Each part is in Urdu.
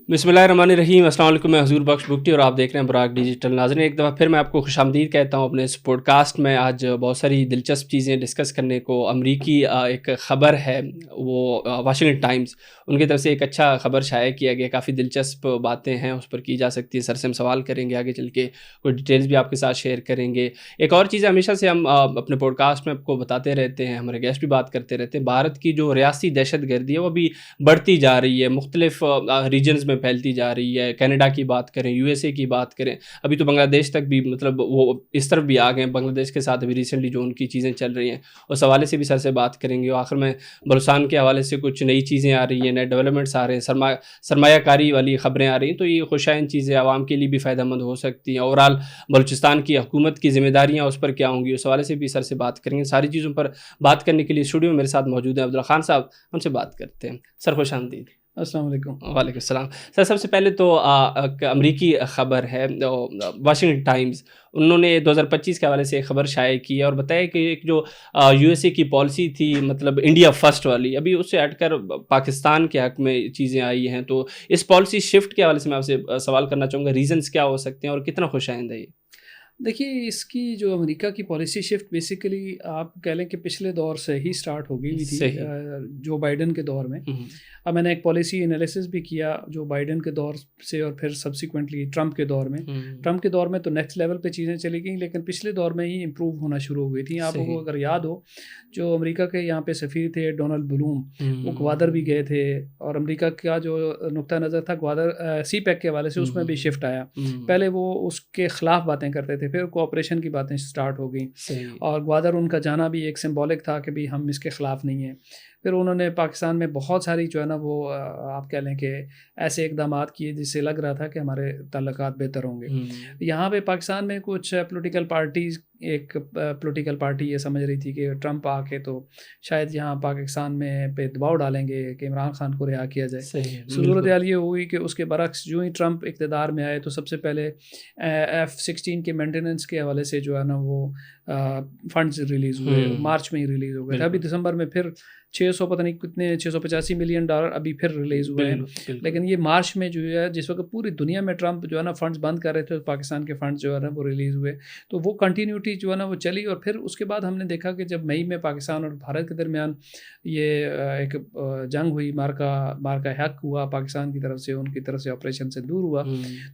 بسم اللہ الرحمن الرحیم، السلام علیکم، میں حضور بخش بگٹی اور آپ دیکھ رہے ہیں براک ڈیجیٹل۔ ناظرین، ایک دفعہ پھر میں آپ کو خوش آمدید کہتا ہوں اپنے اس پوڈ کاسٹ میں۔ آج بہت ساری دلچسپ چیزیں ڈسکس کرنے کو۔ امریکی ایک خبر ہے، وہ واشنگٹن ٹائمز، ان کی طرف سے ایک اچھا خبر شائع کیا گیا، کافی دلچسپ باتیں ہیں اس پر کی جا سکتی ہے۔ سر سے ہم سوال کریں گے آگے چل کے، کوئی ڈیٹیلز بھی آپ کے ساتھ شیئر کریں گے۔ ایک اور چیز ہمیشہ سے ہم اپنے پوڈ کاسٹ میں آپ کو بتاتے رہتے ہیں، ہمارے گیسٹ بھی بات کرتے رہتے ہیں، بھارت کی جو ریاستی دہشت گردی ہے وہ بھی بڑھتی جا رہی ہے، مختلف ریجنز میں پھیلتی جا رہی ہے۔ کینیڈا کی بات کریں، یو ایس اے کی بات کریں، ابھی تو بنگلہ دیش تک بھی مطلب وہ اس طرف بھی آ گئے ہیں۔ بنگلہ دیش کے ساتھ ابھی ریسنٹلی جو ان کی چیزیں چل رہی ہیں اس حوالے سے بھی سر سے بات کریں گے۔ اور آخر میں بلوچستان کے حوالے سے کچھ نئی چیزیں آ رہی ہیں، نئے ڈیولپمنٹس آ رہے ہیں، سرمایہ کاری والی خبریں آ رہی ہیں، تو یہ خوشائند چیزیں عوام کے لیے بھی فائدہ مند ہو سکتی ہیں۔ اوورآل بلوچستان کی حکومت کی ذمہ داریاں اس پر کیا ہوں گی، اس حوالے سے بھی سر سے بات کریں گے۔ ساری چیزوں پر بات کرنے کے لیے اسٹوڈیو میں میرے ساتھ موجود ہیں عبداللہ خان صاحب، ان سے بات کرتے ہیں۔ سر خوش آمدید۔ السلام علیکم۔ وعلیکم السلام۔ سر سب سے پہلے تو امریکی خبر ہے، واشنگٹن ٹائمز، انہوں نے 2025 کے حوالے سے ایک خبر شائع کی ہے اور بتایا کہ ایک جو یو ایس اے کی پالیسی تھی، مطلب انڈیا فرسٹ والی، ابھی اس سے ہٹ کر پاکستان کے حق میں چیزیں آئی ہیں، تو اس پالیسی شفٹ کے حوالے سے میں آپ سے سوال کرنا چاہوں گا، ریزنز کیا ہو سکتے ہیں اور کتنا خوش آئند ہے یہ؟ دیکھیے، اس کی جو امریکہ کی پالیسی شفٹ بیسیکلی آپ کہہ لیں کہ پچھلے دور سے ہی سٹارٹ ہو گئی ہوئی تھی، جو بائیڈن کے دور میں۔ اب میں نے ایک پالیسی انالیسس بھی کیا جو بائیڈن کے دور سے اور پھر سبسیکوینٹلی ٹرمپ کے دور میں۔ ٹرمپ کے دور میں تو نیکسٹ لیول پہ چیزیں چلی گئیں، لیکن پچھلے دور میں ہی امپروو ہونا شروع ہو گئی تھیں۔ آپ کو اگر یاد ہو، جو امریکہ کے یہاں پہ سفیر تھے ڈونلڈ بلوم، وہ گوادر بھی گئے تھے، اور امریکہ کا جو نقطہ نظر تھا گوادر سی پیک کے حوالے سے، اس میں بھی شفٹ آیا۔ پہلے وہ اس کے خلاف باتیں کرتے تھے، پھر کوآپریشن کی باتیں سٹارٹ ہو گئیں، اور گوادر ان کا جانا بھی ایک سمبولک تھا کہ بھی ہم اس کے خلاف نہیں ہیں۔ پھر انہوں نے پاکستان میں بہت ساری جو ہے نا وہ آپ کہہ لیں کہ ایسے اقدامات کیے جس سے لگ رہا تھا کہ ہمارے تعلقات بہتر ہوں گے۔ یہاں پہ پاکستان میں کچھ پولیٹیکل پارٹیز، ایک پولیٹیکل پارٹی یہ سمجھ رہی تھی کہ ٹرمپ آ کے تو شاید یہاں پاکستان میں پہ دباؤ ڈالیں گے کہ عمران خان کو رہا کیا جائے۔ صورتحال یہ ہوئی کہ اس کے برعکس جو ہی ٹرمپ اقتدار میں آئے تو سب سے پہلے F-16 کے مینٹیننس کے حوالے سے جو ہے نا وہ فنڈز ریلیز ہوئے، مارچ میں ہی ریلیز ہو گئے تھے۔ ابھی دسمبر میں پھر 600 پتہ نہیں کتنے $685 ملین ابھی پھر ریلیز ہوئے ہیں۔ لیکن یہ مارچ میں جو ہے، جس وقت پوری دنیا میں ٹرمپ جو ہے نا فنڈز بند کر رہے تھے، پاکستان کے فنڈز جو ہے نا وہ ریلیز ہوئے، تو وہ کنٹینیوٹی جو ہے نا وہ چلی۔ اور پھر اس کے بعد ہم نے دیکھا کہ جب مئی میں پاکستان اور بھارت کے درمیان یہ ایک جنگ ہوئی، مارکا حق ہوا پاکستان کی طرف سے، ان کی طرف سے آپریشن سے دور ہوا،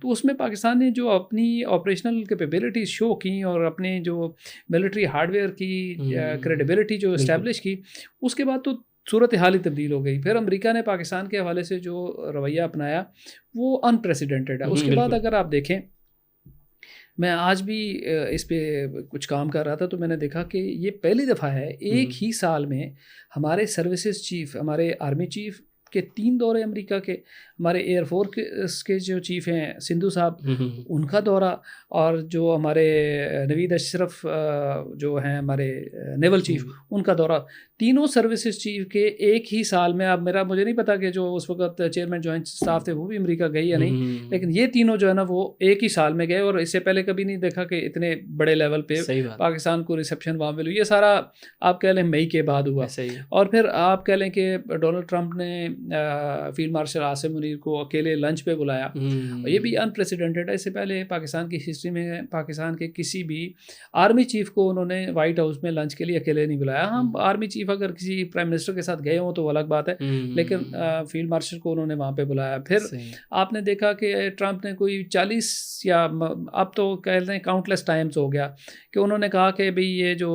تو اس میں پاکستان نے جو اپنی آپریشنل کیپیبلٹیز شو کی اور اپنے جو ملٹری ہارڈ ویئر کی کریڈیبلٹی جو اسٹیبلش کی، اس کے بعد تو صورت حال ہی تبدیل ہو گئی۔ پھر امریکہ نے پاکستان کے حوالے سے جو رویہ اپنایا وہ انپریسیڈنٹڈ ہے۔ اس کے بعد اگر آپ دیکھیں، میں آج بھی اس پہ کچھ کام کر رہا تھا تو میں نے دیکھا کہ یہ پہلی دفعہ ہے ایک ہی سال میں ہمارے سروسز چیف، ہمارے آرمی چیف کے 3 دورے امریکہ کے، ہمارے ایئر فورس کے جو چیف ہیں سندھو صاحب، ان کا دورہ، اور جو ہمارے نوید اشرف جو ہیں ہمارے نیول چیف، ان کا دورہ، تینوں سروسز چیف کے ایک ہی سال میں۔ اب مجھے نہیں پتا کہ جو اس وقت چیئرمین جوائنٹ اسٹاف تھے وہ بھی امریکہ گئے یا نہیں، لیکن یہ تینوں جو ہے نا وہ ایک ہی سال میں گئے، اور اس سے پہلے کبھی نہیں دیکھا کہ اتنے بڑے لیول پہ پاکستان کو ریسیپشن وہاں ملی۔ یہ سارا آپ کہہ لیں مئی کے بعد ہوا۔ اور پھر آپ کہہ لیں کہ ڈونلڈ ٹرمپ نے فیلڈ مارشل عاصم منیر کو اکیلے لنچ پہ بلایا، یہ بھی انپریسیڈنٹڈ ہے۔ اس سے پہلے پاکستان کی ہسٹری میں پاکستان کے کسی بھی آرمی چیف کو انہوں نے وائٹ ہاؤس میں لنچ کے لیے اکیلے نہیں بلایا۔ ہم آرمی چیف اگر کسی پرائم منسٹر کے ساتھ گئے ہوں تو وہ الگ بات ہے، لیکن فیلڈ مارشل کو انہوں نے وہاں پہ بلایا۔ پھر آپ نے دیکھا کہ ٹرمپ نے کوئی 40 یا اب تو کہتے ہیں کاؤنٹلیس ٹائمز ہو گیا کہ انہوں نے کہا کہ بھئی یہ جو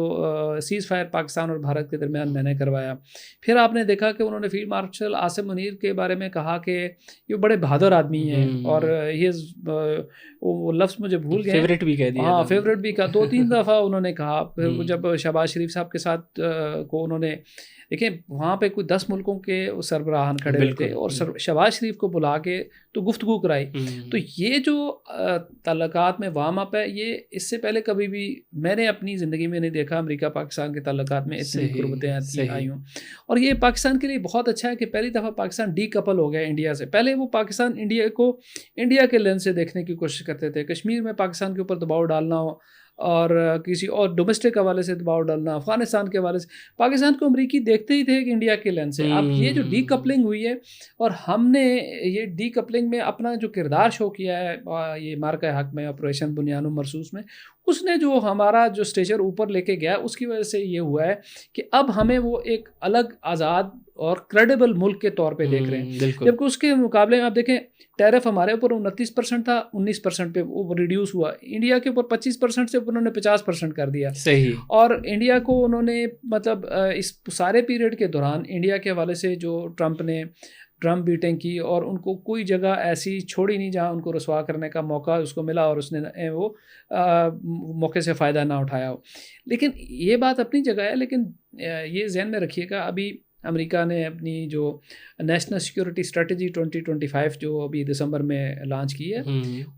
سیز فائر پاکستان اور بھارت کے درمیان میں نے کروایا۔ پھر آپ نے دیکھا کہ انہوں نے فیلڈ مارشل عاصم منیر کے بارے میں کہا کہ یہ بڑے بہادر آدمی ہیں، اور وہ لفظ مجھے بھول گئے، فیوریٹ بھی کہہ دیا، ہاں فیوریٹ بھی کہا، 2-3 دفعہ انہوں نے کہا۔ پھر جب شہباز شریف صاحب کے ساتھ کو انہوں نے دیکھیں، وہاں پہ کوئی 10 ملکوں کے سربراہان کھڑے ہوئے تھے، اور شہباز شریف کو بلا کے تو گفتگو کرائی۔ تو یہ جو تعلقات میں وارم اپ ہے، یہ اس سے پہلے کبھی بھی میں نے اپنی زندگی میں نہیں دیکھا امریکہ پاکستان کے تعلقات میں اتنی قربتیں آئی ہوں۔ اور یہ پاکستان کے لیے بہت اچھا ہے کہ پہلی دفعہ پاکستان ڈی کپل ہو گیا انڈیا سے۔ پہلے وہ پاکستان انڈیا کو انڈیا کے لینس سے دیکھنے کی کوشش کرتے تھے، کشمیر میں پاکستان کے اوپر دباؤ ڈالنا ہو اور کسی اور ڈومیسٹک حوالے سے دباؤ ڈالنا، افغانستان کے حوالے سے پاکستان کو امریکی دیکھتے ہی تھے کہ انڈیا کے لینس سے. اب یہ جو ڈی کپلنگ ہوئی ہے اور ہم نے یہ ڈی کپلنگ میں اپنا جو کردار شو کیا ہے یہ مارکہ حق میں آپریشن بنیان مرصوص میں، اس نے جو ہمارا جو اسٹیچر اوپر لے کے گیا اس کی وجہ سے یہ ہوا ہے کہ اب ہمیں وہ ایک الگ آزاد اور کریڈیبل ملک کے طور پہ دیکھ رہے ہیں. جبکہ اس کے مقابلے میں آپ دیکھیں ٹیرف ہمارے اوپر 29% تھا، 19% پہ وہ ریڈیوس ہوا. انڈیا کے اوپر 25% سے انہوں نے 50% کر دیا. صحیح. اور انڈیا کو انہوں نے مطلب اس سارے پیریڈ کے دوران انڈیا کے حوالے سے جو ٹرمپ نے ڈرم بیٹنگ کی اور ان کو کوئی جگہ ایسی چھوڑی نہیں جہاں ان کو رسوا کرنے کا موقع اس کو ملا اور اس نے وہ موقع سے فائدہ نہ اٹھایا ہو. لیکن یہ بات اپنی جگہ ہے، لیکن یہ ذہن میں رکھیے گا ابھی امریکہ نے اپنی جو نیشنل سیکورٹی اسٹریٹجی 2025 جو ابھی دسمبر میں لانچ کی ہے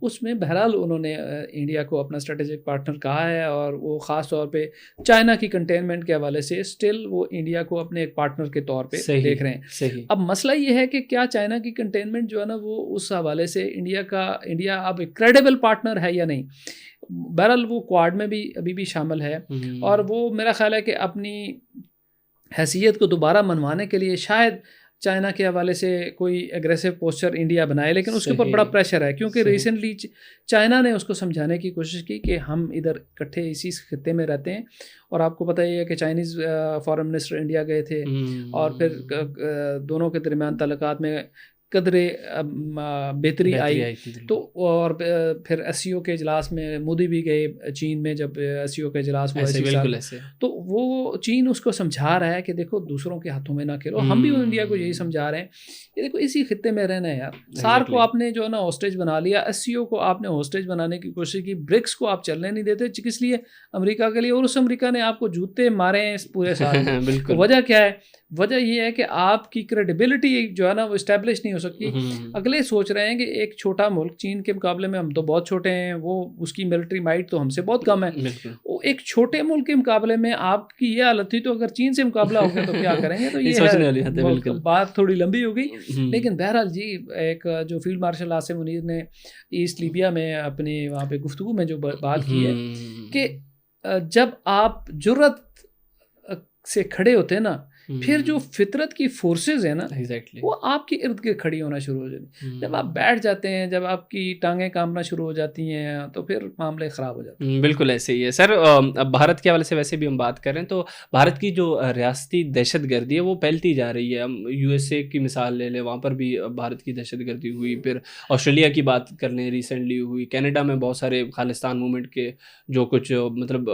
اس میں بہرحال انہوں نے انڈیا کو اپنا اسٹریٹجک پارٹنر کہا ہے، اور وہ خاص طور پہ چائنا کی کنٹینمنٹ کے حوالے سے اسٹل وہ انڈیا کو اپنے ایک پارٹنر کے طور پہ دیکھ رہے ہیں. اب مسئلہ یہ ہے کہ کیا چائنا کی کنٹینمنٹ جو ہے نا وہ اس حوالے سے انڈیا اب ایک کریڈیبل پارٹنر ہے یا نہیں. بہرحال وہ کوارڈ میں بھی ابھی بھی شامل ہے، اور وہ میرا خیال ہے کہ اپنی حیثیت کو دوبارہ منوانے کے لیے شاید چائنا کے حوالے سے کوئی ایگریسو پوسچر انڈیا بنائے، لیکن اس کے اوپر بڑا پریشر ہے کیونکہ ریسنٹلی چائنا نے اس کو سمجھانے کی کوشش کی کہ ہم ادھر اکٹھے اسی خطے میں رہتے ہیں. اور آپ کو پتہ ہی ہے کہ چائنیز فارن منسٹر انڈیا گئے تھے اور پھر دونوں کے درمیان تعلقات میں قدرے بہتری آئی. تو اور پھر ایس سی او کے اجلاس میں مودی بھی گئے چین میں، جب ایس سی او کا اجلاس ہوا تو وہ چین اس کو سمجھا رہا ہے کہ دیکھو دوسروں کے ہاتھوں میں نہ کھیلو. ہم بھی انڈیا کو یہی سمجھا رہے ہیں کہ دیکھو اسی خطے میں رہنا ہے یار. سار کو آپ نے جو ہے نا ہوسٹیج بنا لیا، ایس سی او کو آپ نے ہوسٹیج بنانے کی کوشش کی، برکس کو آپ چلنے نہیں دیتے کس لیے؟ امریکہ کے لیے. اور اس امریکہ نے آپ کو جوتے مارے ہیں اس پورے سال. وجہ کیا ہے؟ وجہ یہ ہے کہ آپ کی کریڈیبلٹی جو ہے نا وہ اسٹیبلش نہیں ہو سکتی. اگلے سوچ رہے ہیں کہ ایک چھوٹا ملک چین کے مقابلے میں ہم تو بہت چھوٹے ہیں، وہ اس کی ملٹری مائٹ تو ہم سے بہت کم ہے. وہ ایک چھوٹے ملک کے مقابلے میں آپ کی یہ حالت تھی، تو اگر چین سے مقابلہ ہو گیا تو کیا کریں گے؟ تو یہ بات تھوڑی لمبی ہو گئی. لیکن بہرحال جی ایک جو فیلڈ مارشل عاصم منیر نے ایسٹ لیبیا میں اپنی وہاں پہ گفتگو میں جو بات کی ہے کہ جب آپ جرأت سے کھڑے ہوتے ہیں نا، پھر جو فطرت کی فورسز ہیں نا وہ آپ کے ارد گرد کھڑی ہونا شروع ہو جاتی ہیں. جب آپ بیٹھ جاتے ہیں، جب آپ کی ٹانگیں کامنا شروع ہو جاتی ہیں تو پھر معاملے خراب ہو جاتے ہیں. بالکل ایسے ہی ہے سر. اب بھارت کے حوالے سے ویسے بھی ہم بات کر رہے ہیں تو بھارت کی جو ریاستی دہشت گردی ہے وہ پھیلتی جا رہی ہے. ہم یو ایس اے کی مثال لے لیں، وہاں پر بھی بھارت کی دہشت گردی ہوئی. پھر آسٹریلیا کی بات کر لیں، ریسنٹلی ہوئی. کینیڈا میں بہت سارے خالستان موومنٹ کے جو کچھ مطلب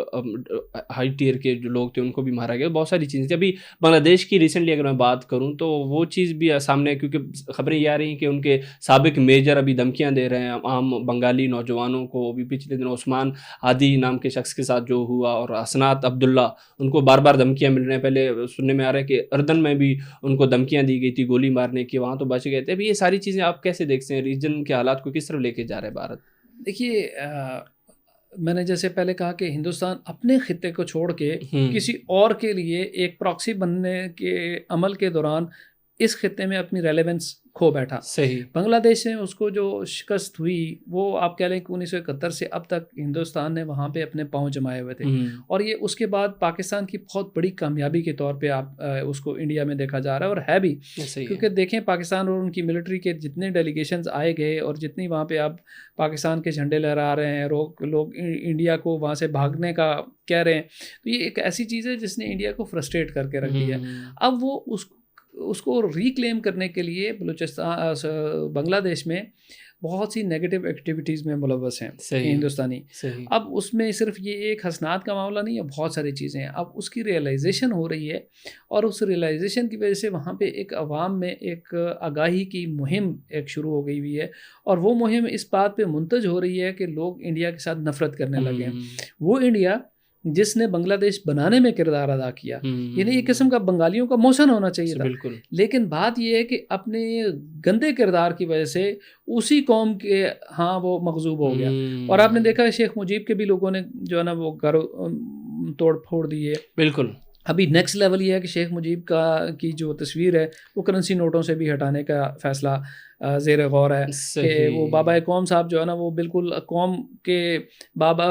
ہائی ٹیئر کے جو لوگ تھے ان کو بھی مارا گیا. بہت ساری چیزیں تھیں. ابھی بنگلہ دیش کی ریسنٹلی اگر میں بات کروں تو وہ چیز بھی سامنے ہے، کیونکہ خبریں یہ آ رہی ہیں کہ ان کے سابق میجر ابھی دھمکیاں دے رہے ہیں عام بنگالی نوجوانوں کو. ابھی پچھلے دن عثمان ہادی نام کے شخص کے ساتھ جو ہوا، اور حسنات عبداللہ، ان کو بار بار دھمکیاں مل رہے ہیں. پہلے سننے میں آ رہا ہے کہ اردن میں بھی ان کو دھمکیاں دی گئی تھی گولی مارنے کی، وہاں تو بچ گئے تھے. ابھی یہ ساری چیزیں آپ کیسے دیکھتے ہیں؟ ریجن کے حالات کو کس طرح لے کے جا رہا ہے بھارت؟ دیکھیے میں نے جیسے پہلے کہا کہ ہندوستان اپنے خطے کو چھوڑ کے کسی اور کے لیے ایک پراکسی بننے کے عمل کے دوران اس خطے میں اپنی ریلیونس کھو بیٹھا. صحیح. بنگلہ دیش سے اس کو جو شکست ہوئی وہ آپ کہہ لیں کہ 1971 سے اب تک ہندوستان نے وہاں پہ اپنے پاؤں جمائے ہوئے تھے. اور یہ اس کے بعد پاکستان کی بہت بڑی کامیابی کے طور پہ آپ اس کو انڈیا میں دیکھا جا رہا ہے، اور ہے بھی. کیونکہ دیکھیں پاکستان اور ان کی ملٹری کے جتنے ڈیلیگیشنز آئے گئے اور جتنی وہاں پہ آپ پاکستان کے جھنڈے لہرا رہے ہیں، لوگ انڈیا کو وہاں سے بھاگنے کا کہہ رہے ہیں، تو یہ ایک ایسی چیز ہے جس نے انڈیا کو فرسٹریٹ کر کے رکھ دیا. اب وہ اس کو ریکلیم کرنے کے لیے بلوچستان بنگلہ دیش میں بہت سی نیگیٹو ایکٹیویٹیز میں ملوث ہیں ہندوستانی. اب اس میں صرف یہ ایک حسنات کا معاملہ نہیں ہے، بہت ساری چیزیں ہیں. اب اس کی ریئلائزیشن ہو رہی ہے، اور اس ریئلائزیشن کی وجہ سے وہاں پہ ایک عوام میں ایک آگاہی کی مہم ایک شروع ہو گئی ہوئی ہے، اور وہ مہم اس بات پہ منتج ہو رہی ہے کہ لوگ انڈیا کے ساتھ نفرت کرنے لگے ہیں. وہ انڈیا جس نے بنگلہ دیش بنانے میں کردار ادا کیا، یعنی ایک قسم کا بنگالیوں کا موشن ہونا چاہیے تھا. لیکن بات یہ ہے کہ اپنے گندے کردار کی وجہ سے اسی قوم کے ہاں وہ مغضوب ہو گیا. اور آپ نے دیکھا شیخ مجیب کے بھی لوگوں نے جو ہے نا وہ گھر توڑ پھوڑ دیے. بالکل. ابھی نیکسٹ لیول یہ ہے کہ شیخ مجیب کی جو تصویر ہے وہ کرنسی نوٹوں سے بھی ہٹانے کا فیصلہ زیر غور ہے کہ وہ بابا قوم صاحب جو ہے نا وہ بالکل قوم کے بابا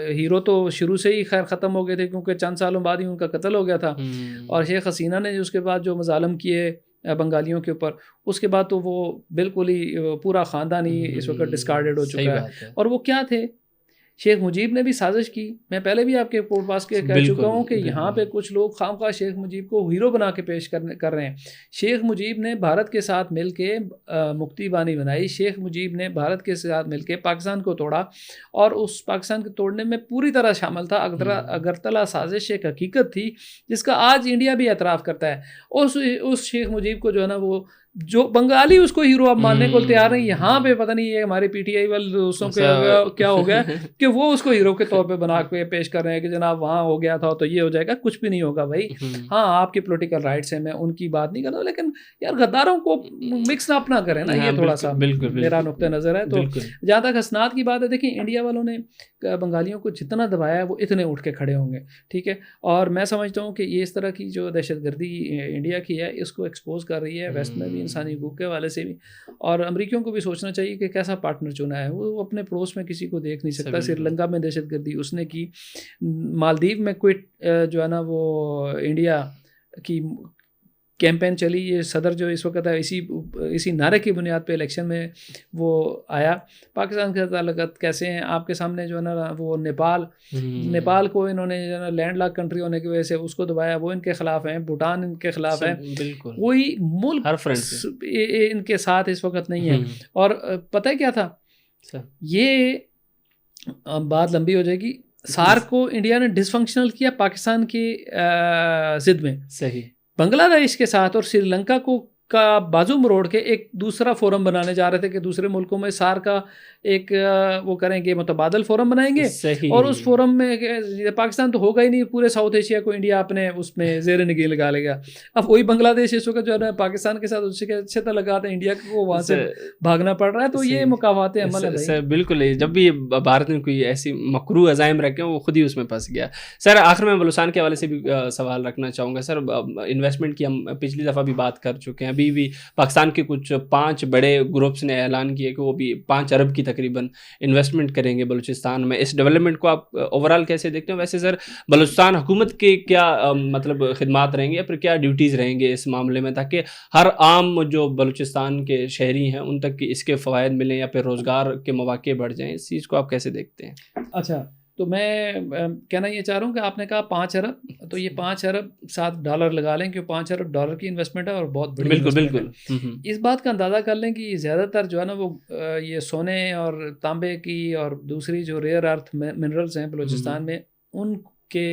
ہیرو تو شروع سے ہی خیر ختم ہو گئے تھے کیونکہ چند سالوں بعد ہی ان کا قتل ہو گیا تھا، اور شیخ حسینہ نے اس کے بعد جو مظالم کیے بنگالیوں کے اوپر، اس کے بعد تو وہ بالکل ہی پورا خاندان ہی اس وقت ڈسکارڈڈ ہو چکا ہے۔ اور وہ کیا تھے؟ شیخ مجیب نے بھی سازش کی، میں پہلے بھی آپ کے پوڈ کاسٹ کے کہہ چکا ہوں کہ یہاں پہ کچھ لوگ خام خواہ شیخ مجیب کو ہیرو بنا کے پیش کر رہے ہیں۔ شیخ مجیب نے بھارت کے ساتھ مل کے مکتی بانی بنائی، شیخ مجیب نے بھارت کے ساتھ مل کے پاکستان کو توڑا، اور اس پاکستان کے توڑنے میں پوری طرح شامل تھا۔ اگرتلا سازش ایک حقیقت تھی جس کا آج انڈیا بھی اعتراف کرتا ہے۔ اس شیخ مجیب کو جو ہے نا وہ جو بنگالی اس کو ہیرو اب ماننے کو تیار نہیں، یہاں پہ پتہ نہیں یہ ہمارے پی ٹی آئی والے دوستوں کے کیا ہو گیا کہ وہ اس کو ہیرو کے طور پہ بنا کے پیش کر رہے ہیں کہ جناب وہاں ہو گیا تھا تو یہ ہو جائے گا۔ کچھ بھی نہیں ہوگا بھائی، ہاں آپ کی پولیٹیکل رائٹس ہیں، میں ان کی بات نہیں کر رہا ہوں، لیکن یار غداروں کو مکس اپ نہ کریں نا، یہ تھوڑا سا میرا نقطہ نظر ہے۔ تو جہاں تک حسنات کی بات ہے، دیکھیں انڈیا والوں نے بنگالیوں کو جتنا دبایا ہے وہ اتنے اٹھ کے کھڑے ہوں گے، ٹھیک ہے، اور میں سمجھتا ہوں کہ یہ اس طرح کی جو دہشت گردی انڈیا کی ہے اس کو ایکسپوز کر رہی ہے ویسٹ میں بھی، انسانی حقوق کے حوالے سے بھی، اور امریکیوں کو بھی سوچنا چاہیے کہ کیسا پارٹنر چنا ہے۔ وہ اپنے پڑوس میں کسی کو دیکھ نہیں سکتا، سری لنکا میں دہشت گردی اس نے کی، مالدیو میں کوئٹ جو ہے نا وہ انڈیا کی کیمپین چلی، یہ صدر جو اس وقت ہے اسی نعرے کی بنیاد پہ الیکشن میں وہ آیا۔ پاکستان کے تعلقات کیسے ہیں آپ کے سامنے، جو ہے نا وہ نیپال کو انہوں نے جو ہے نا لینڈ لاک کنٹری ہونے کی وجہ سے اس کو دبایا، وہ ان کے خلاف ہیں، بھوٹان ان کے خلاف ہے، کوئی ملک ان کے ساتھ اس وقت نہیں ہے۔ اور پتہ ہے کیا تھا، یہ بات لمبی ہو جائے گی، سارک کو انڈیا نے ڈس فنکشنل کیا پاکستان کی ضد میں، صحیح، بنگلہ دیش کے ساتھ اور سری لنکا کا بازو مروڑ کے ایک دوسرا فورم بنانے جا رہے تھے کہ دوسرے ملکوں میں سارک کا ایک وہ کریں گے، متبادل فورم بنائیں گے، اور اس فورم میں پاکستان تو ہوگا ہی نہیں، پورے ساؤتھ ایشیا کو انڈیا اپنے اس میں زیر نگین لگا لے گا۔ اب وہی بنگلہ دیش اس وقت جو ہے نا پاکستان کے ساتھ اس کے اچھے طرح لگاتے ہیں، انڈیا کو وہاں سے بھاگنا پڑ رہا ہے، تو یہ مقامات عمل ہے بھائی۔ بالکل، جب بھی بھارت نے کوئی ایسی مکروہ عزائم رکھے وہ خود ہی اس میں پھنس گیا۔ سر آخر میں بلوچستان کے حوالے سے بھی سوال رکھنا چاہوں گا۔ سر انویسٹمنٹ کی ہم پچھلی دفعہ بھی بات کر چکے ہیں، ابھی بھی پاکستان کے کچھ 5 بڑے گروپس نے اعلان کیا کہ وہ بھی 5 ارب کی تقریباً انویسٹمنٹ کریں گے بلوچستان میں۔ اس ڈیولپمنٹ کو آپ اوورال کیسے دیکھتے ہیں؟ ویسے سر بلوچستان حکومت کے کیا مطلب خدمات رہیں گے یا پھر کیا ڈیوٹیز رہیں گے اس معاملے میں، تاکہ ہر عام جو بلوچستان کے شہری ہیں ان تک اس کے فوائد ملیں یا پھر روزگار کے مواقع بڑھ جائیں؟ اس چیز کو آپ کیسے دیکھتے ہیں؟ اچھا، تو میں کہنا یہ چاہ رہا ہوں کہ آپ نے کہا 5 ارب، تو یہ 5 ارب $7 لگا لیں کہ 5 ارب ڈالر کی انویسٹمنٹ ہے اور بہت بڑی انویسٹمنٹ ہے۔ اس بات کا اندازہ کر لیں کہ یہ زیادہ تر جو ہے نا وہ یہ سونے اور تانبے کی اور دوسری جو ریئر ارتھ منرلز ہیں بلوچستان میں، ان کے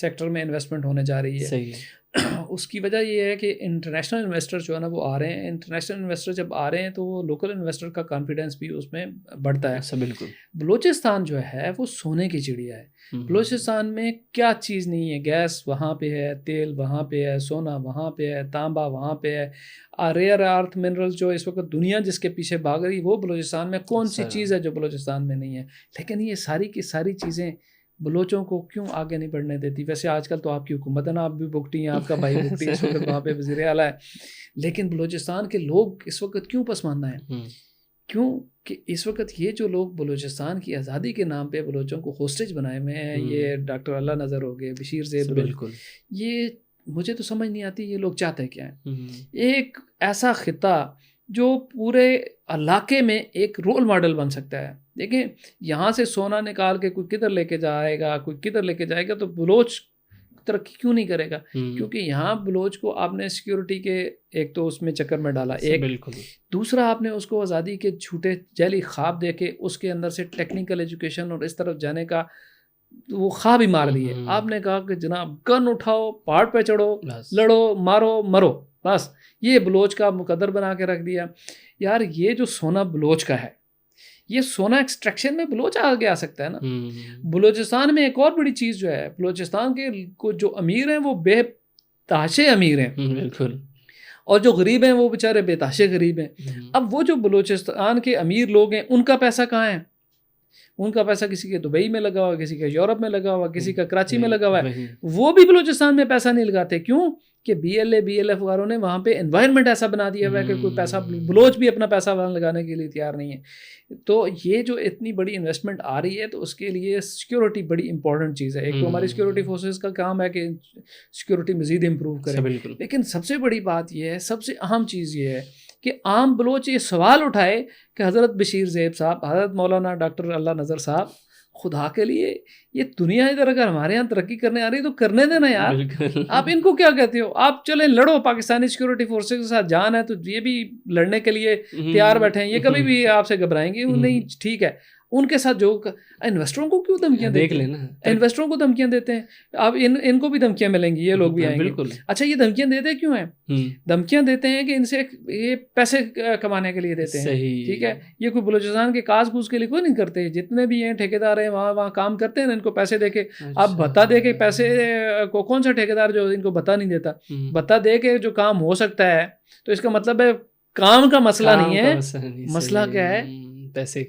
سیکٹر میں انویسٹمنٹ ہونے جا رہی ہے۔ صحیح ہے۔ اس کی وجہ یہ ہے کہ انٹرنیشنل انویسٹر جو ہے نا وہ آ رہے ہیں، انٹرنیشنل انویسٹر جب آ رہے ہیں تو وہ لوکل انویسٹر کا کانفیڈینس بھی اس میں بڑھتا ہے۔ بالکل، بلوچستان جو ہے وہ سونے کی چڑیا ہے۔ بلوچستان میں کیا چیز نہیں ہے، گیس وہاں پہ ہے، تیل وہاں پہ ہے، سونا وہاں پہ ہے، تانبا وہاں پہ ہے، ریئر ارتھ منرلز جو اس وقت دنیا جس کے پیچھے بھاگ رہی وہ بلوچستان میں کون سی چیز ہے جو بلوچستان میں نہیں ہے؟ لیکن یہ ساری کی ساری چیزیں بلوچوں کو کیوں آگے نہیں بڑھنے دیتی؟ ویسے آج کل تو آپ کی حکومت ہے نا، آپ بھی بھگتی ہیں، آپ کا بھائی بھگتی ہے اس وقت وہاں پہ وزیر اعلیٰ ہے، لیکن بلوچستان کے لوگ اس وقت کیوں پسماندہ ہیں؟ کیوں کہ اس وقت یہ جو لوگ بلوچستان کی آزادی کے نام پہ بلوچوں کو ہوسٹیج بنائے ہوئے ہیں، یہ ڈاکٹر اللہ نظر ہو گئے، بشیر زیب، بالکل، یہ مجھے تو سمجھ نہیں آتی یہ لوگ چاہتے کیا ہیں۔ ایک ایسا خطہ جو پورے علاقے میں ایک رول ماڈل بن سکتا ہے، دیکھیں یہاں سے سونا نکال کے کوئی کدھر لے کے جائے گا، کوئی کدھر لے کے جائے گا، تو بلوچ ترقی کیوں نہیں کرے گا؟ کیونکہ یہاں بلوچ کو آپ نے سیکیورٹی کے ایک تو اس میں چکر میں ڈالا، ایک دوسرا آپ نے اس کو آزادی کے جھوٹے جعلی خواب دے کے اس کے اندر سے ٹیکنیکل ایجوکیشن اور اس طرف جانے کا وہ خواب ہی مار دیے۔ آپ نے کہا کہ جناب گن اٹھاؤ، پہاڑ پہ چڑھو، لڑو، مارو، مرو، بس یہ بلوچ کا مقدر بنا کے رکھ دیا۔ یار یہ جو سونا بلوچ کا ہے، یہ سونا ایکسٹریکشن میں بلوچ آگے آ سکتا ہے نا۔ بلوچستان میں ایک اور بڑی چیز جو ہے، بلوچستان کے جو امیر ہیں وہ بے تحاشے امیر ہیں، بالکل، اور جو غریب ہیں وہ بیچارے بے تحاشے غریب ہیں۔ اب وہ جو بلوچستان کے امیر لوگ ہیں ان کا پیسہ کہاں ہے؟ ان کا پیسہ کسی کے دبئی میں لگا ہوا، کسی کا یورپ میں لگا ہوا، کسی کا کراچی میں لگا ہوا ہے، وہ بھی بلوچستان میں پیسہ نہیں لگاتے. کیوں کہ BLF والوں نے وہاں پہ انوائرمنٹ ایسا بنا دیا ہوا ہے کہ کوئی پیسہ بلوچ بھی اپنا پیسہ وہاں لگانے کے لیے تیار نہیں ہے. تو یہ جو اتنی بڑی انویسٹمنٹ آ رہی ہے تو اس کے لیے سیکیورٹی بڑی امپورٹنٹ چیز ہے. ایک تو ہماری سیکیورٹی فورسز کا کام ہے کہ سیکیورٹی مزید امپروو کریں، لیکن سب سے بڑی بات یہ ہے، سب سے اہم چیز یہ ہے کہ عام بلوچ یہ سوال اٹھائے کہ حضرت بشیر زیب صاحب، حضرت مولانا ڈاکٹر اللہ نظر صاحب، خدا کے لیے یہ دنیا ادھر اگر ہمارے یہاں ترقی کرنے آ رہی تو کرنے دینا یار. آپ ان کو کیا کہتے ہو؟ آپ چلیں لڑو، پاکستانی سیکیورٹی فورسز کے ساتھ جان ہے تو یہ بھی لڑنے کے لیے تیار بیٹھے ہیں، یہ کبھی بھی آپ سے گھبرائیں گے نہیں. ٹھیک ہے، ان کے ساتھ جو انویسٹروں کو کیوں دھمکیاں دیکھ لینا، انویسٹروں کو دھمکیاں دیتے ہیں. اب ان کو بھی دھمکیاں ملیں گی، یہ لوگ بھی آئیں گے. اچھا یہ دھمکیاں دیتے کیوں ہیں؟ دھمکیاں دیتے ہیں کہ ان سے یہ پیسے کمانے کے لیے دیتے ہیں. ٹھیک ہے، یہ کوئی بلوچستان کے کاز کوز کے لیے کوئی نہیں کرتے. جتنے بھی ہیں ٹھیکیدار ہیں وہاں کام کرتے ہیں، ان کو پیسے دے کے. اب بھتا دے کے پیسے کو کون سا ٹھیکیدار جو ان کو بھتا نہیں دیتا؟ بھتا دے کے جو کام ہو سکتا ہے تو اس کا مطلب ہے کام کا مسئلہ نہیں ہے، مسئلہ کیا ہے؟ پیسے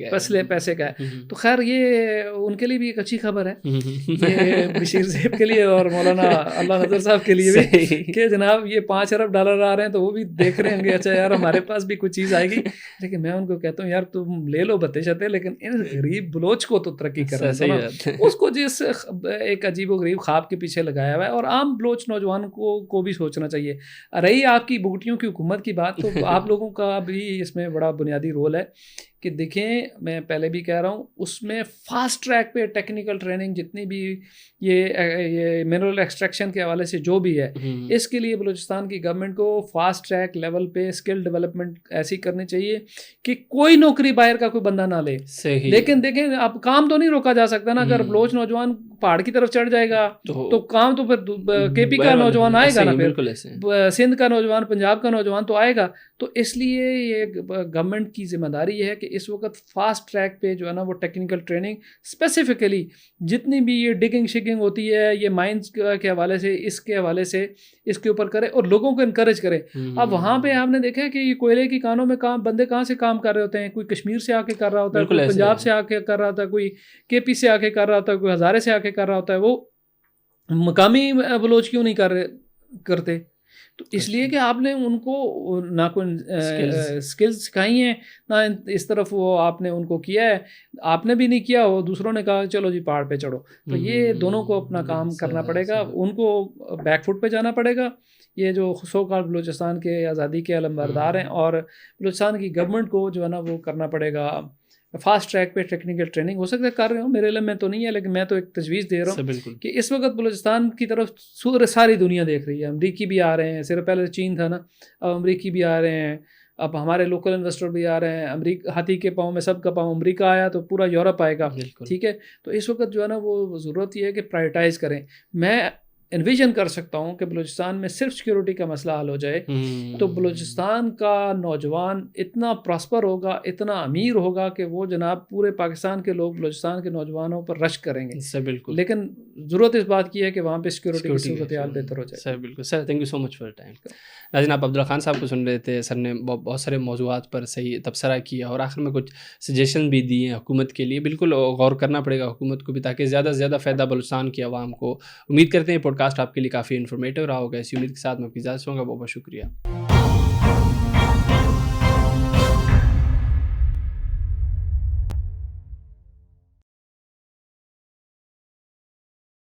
کا ہے. تو خیر یہ ان کے لیے بھی ایک اچھی خبر ہے، یہ بشیر زیب کے لیے اور مولانا اللہ نظر صاحب کے لیے بھی کہ جناب یہ $5 ارب آ رہے ہیں تو وہ بھی دیکھ رہے ہوں گے اچھا یار ہمارے پاس بھی کچھ چیز آئے گی. لیکن میں ان کو کہتا ہوں یار تم لے لو بتے شتے، لیکن ان غریب بلوچ کو تو ترقی کرنا، اس کو جس ایک عجیب و غریب خواب کے پیچھے لگایا ہوا ہے. اور عام بلوچ نوجوان کو بھی سوچنا چاہیے. رہی آپ کی بگٹیوں کی حکومت کی بات، تو آپ لوگوں کا بھی اس میں بڑا بنیادی رول ہے کہ دیکھیں میں پہلے بھی کہہ رہا ہوں، اس میں فاسٹ ٹریک پہ ٹیکنیکل ٹریننگ جتنی بھی یہ منرل ایکسٹریکشن کے حوالے سے جو بھی ہے، اس کے لیے بلوچستان کی گورنمنٹ کو فاسٹ ٹریک لیول پہ اسکل ڈیولپمنٹ ایسی کرنی چاہیے کہ کوئی نوکری باہر کا کوئی بندہ نہ لے. لیکن دیکھیں اب کام تو نہیں روکا جا سکتا نا. اگر بلوچ نوجوان پہاڑ کی طرف چڑھ جائے گا تو کام تو پھر KP کا نوجوان آئے گا نا، پھر سندھ کا نوجوان، پنجاب کا نوجوان تو آئے گا. تو اس لیے یہ گورنمنٹ کی ذمہ داری یہ ہے کہ اس وقت فاسٹ ٹریک پہ جو ہے نا وہ ٹیکنیکل ٹریننگ اسپیسیفکلی جتنی بھی یہ ڈگنگ شگنگ ہوتی ہے، یہ مائنس کے حوالے سے، اس کے حوالے سے اس کے اوپر کرے اور لوگوں کو انکریج کرے. اب وہاں پہ آپ نے دیکھا کہ یہ کوئلے کی کانوں میں کام بندے کہاں سے کام کر رہے ہوتے ہیں، کوئی کشمیر سے آ کے کر رہا ہوتا ہے، کوئی پنجاب سے آ کے کر رہا ہوتا ہے، کوئی KP سے آ کے کر رہا ہوتا ہے، کوئی ہزارے سے آ کے کر رہا ہوتا ہے. وہ مقامی بلوچ کیوں نہیں کرتے؟ تو اس لیے کہ آپ نے ان کو نہ کوئی اسکلز سکھائی ہیں، نہ اس طرف وہ آپ نے ان کو کیا ہے. آپ نے بھی نہیں کیا، وہ دوسروں نے کہا چلو جی پہاڑ پہ چڑھو. تو یہ دونوں کو اپنا کام کرنا پڑے گا، ان کو بیک فٹ پہ جانا پڑے گا. یہ جو سو کال بلوچستان کے آزادی کے علمبردار ہیں، اور بلوچستان کی گورنمنٹ کو جو ہے نا وہ کرنا پڑے گا فاسٹ ٹریک پہ ٹیکنیکل ٹریننگ. ہو سکتا ہے کر رہے ہوں، میرے علم میں تو نہیں ہے، لیکن میں تو ایک تجویز دے رہا ہوں کہ اس وقت بلوچستان کی طرف ساری دنیا دیکھ رہی ہے. امریکی بھی آ رہے ہیں، صرف پہلے چین تھا نا، اب امریکی بھی آ رہے ہیں، اب ہمارے لوکل انویسٹر بھی آ رہے ہیں. ہاتھی کے پاؤں میں سب کا پاؤں، امریکہ آیا تو پورا یورپ آئے گا. ٹھیک ہے، تو اس وقت جو ہے نا وہ ضرورت یہ ہے کہ پرائیورٹائز کریں. میں انویژن کر سکتا ہوں کہ بلوچستان میں صرف سیکیورٹی کا مسئلہ حل ہو جائے تو بلوچستان کا نوجوان اتنا پراسپر ہوگا، اتنا امیر ہوگا کہ وہ جناب پورے پاکستان کے لوگ بلوچستان کے نوجوانوں پر رش کریں گے. بالکل، لیکن ضرورت اس بات کی ہے کہ وہاں پہ سیکیورٹی کی صورتحال بہتر ہو جائے. سر بالکل sir, thank you so much for time. ناظرین، آپ عبداللہ خان صاحب کو سن رہے تھے. سر نے بہت سارے موضوعات پر صحیح تبصرہ کیا اور آخر میں کچھ سجیشن بھی دیے ہیں حکومت کے لیے. بالکل غور کرنا پڑے گا حکومت کو بھی، تاکہ زیادہ سے زیادہ فائدہ بلوچستان کی عوام کو. امید کرتے ہیں پوڈ کاسٹ آپ کے لیے کافی انفارمیٹیو رہا ہوگا. اسی امید کے ساتھ میں آپ کی اجازت ہوں گا. بہت بہت شکریہ.